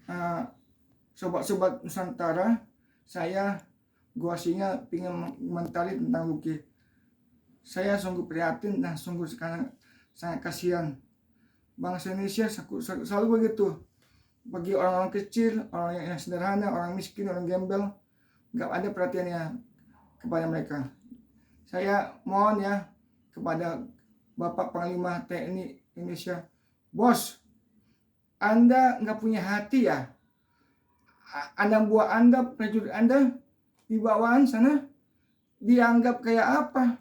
uh, sobat-sobat Nusantara, gua Singa ingin komentari tentang Lucky. Saya sungguh prihatin dan sungguh sekarang sangat kasihan. Bangsa Indonesia selalu begitu. Bagi orang-orang kecil, orang yang sederhana, orang miskin, orang gembel, nggak ada perhatiannya kepada mereka. Saya mohon ya kepada Bapak Panglima TNI Indonesia, bos, Anda nggak punya hati ya? Anda buat prajurit Anda di bawahan sana dianggap kayak apa?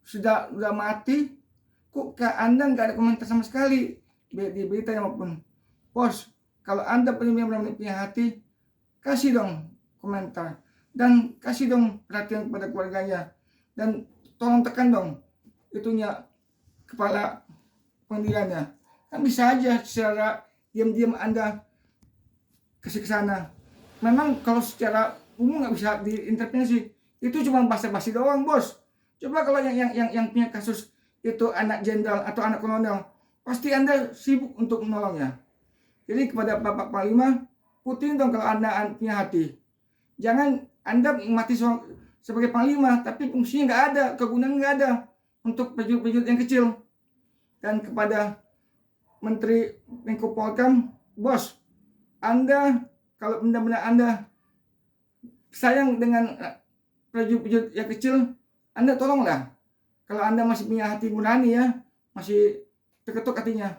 Sudah mati, kok ke Anda nggak ada komentar sama sekali di berita maupun. Bos, kalau Anda benar-benar punya hati, kasih dong komentar dan kasih dong perhatian kepada keluarganya, dan tolong tekan dong itunya kepala pengadilannya. Kan bisa aja secara diam-diam Anda ke sana. Memang kalau secara umum nggak bisa diintervensi, itu cuma basa-basi doang, bos. Coba kalau yang punya kasus itu anak jenderal atau anak kolonel, pasti Anda sibuk untuk menolongnya. Jadi kepada Bapak Panglima, putin dong kalau Anda punya hati. Jangan Anda mati sebagai Panglima, tapi fungsinya nggak ada, kegunaan nggak ada untuk prajurit-prajurit yang kecil. Dan kepada Menteri Menko Polkam, bos, Anda kalau benar-benar Anda sayang dengan prajurit-prajurit yang kecil, Anda tolonglah. Kalau Anda masih punya hati nurani ya, masih terketuk hatinya.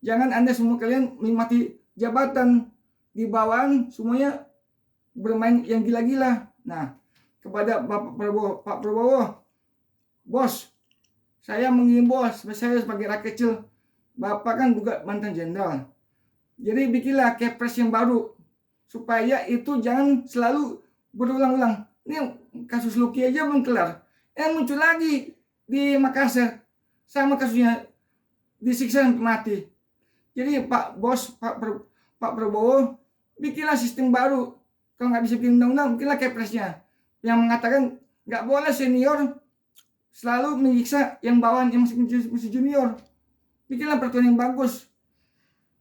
Jangan Anda semua kalian menikmati jabatan di bawahan semuanya bermain yang gila-gila. Nah, kepada Pak Prabowo, bos, saya mengimbau saya sebagai rakyat kecil, Bapak kan juga mantan jenderal. Jadi bikinlah kepres yang baru supaya itu jangan selalu berulang-ulang. Ini kasus Lucky aja belum kelar, muncul lagi di Makassar sama kasusnya, disiksa sampai mati. Jadi Pak Prabowo, bikinlah sistem baru. Kalau nggak bisa bikin undang-undang, bikinlah kepresnya yang mengatakan nggak boleh senior selalu menyiksa yang bawahan yang masih junior. Bikinlah peraturan yang bagus.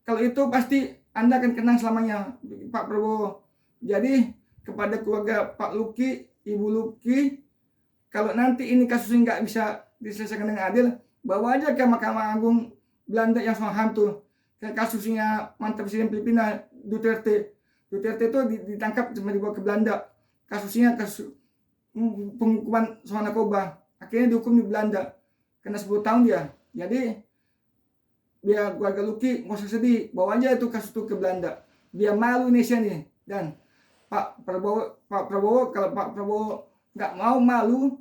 Kalau itu pasti Anda akan kenang selamanya, Pak Prabowo. Jadi kepada keluarga Pak Lucky, Ibu Lucky, kalau nanti ini kasusnya nggak bisa diselesaikan dengan adil, bawa aja ke Mahkamah Agung Belanda yang sangat hantu. Kayak kasusnya mantan Presiden Filipina Duterte itu ditangkap cuma dibawa ke Belanda. Kasusnya kasus penghukuman soal narkoba, akhirnya dihukum di Belanda, kena 10 tahun dia. Jadi biar keluarga Lucky nggak usah sedih, bawa aja itu kasus itu ke Belanda, biar malu Indonesia nih. Dan Pak Prabowo kalau Pak Prabowo nggak mau malu,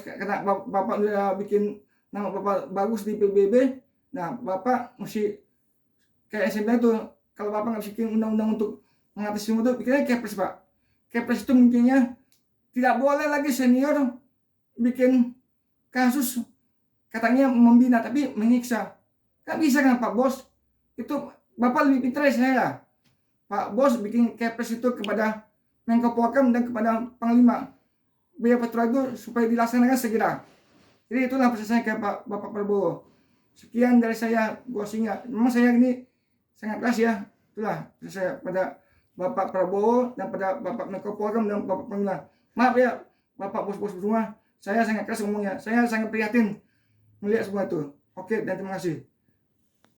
karena Bapak udah bikin nama Bapak bagus di PBB. Nah, Bapak mesti kayak saya bilang tuh, kalau Bapak nggak bisa bikin undang-undang untuk mengatasi semua itu, bikinnya kepres, Pak. Kepres itu mungkinnya tidak boleh lagi senior bikin kasus katanya membina tapi menyiksa. Kan bisa kan Pak Bos? Itu Bapak lebih pintar dari saya. Pak Bos bikin kepres itu kepada Menko Polkam dan kepada Panglima, biar peraturan itu supaya dilaksanakan segera. Jadi itulah pesan saya ke Bapak Prabowo. Sekian dari saya, gua Singa. Memang saya ini sangat keras ya. Itulah pesan saya pada Bapak Prabowo dan pada Bapak Menko Polkam dan Bapak Panglima. Maaf ya Bapak bos-bos semua, saya sangat keras ngomongnya. Saya sangat prihatin melihat semua itu. Oke, dan terima kasih.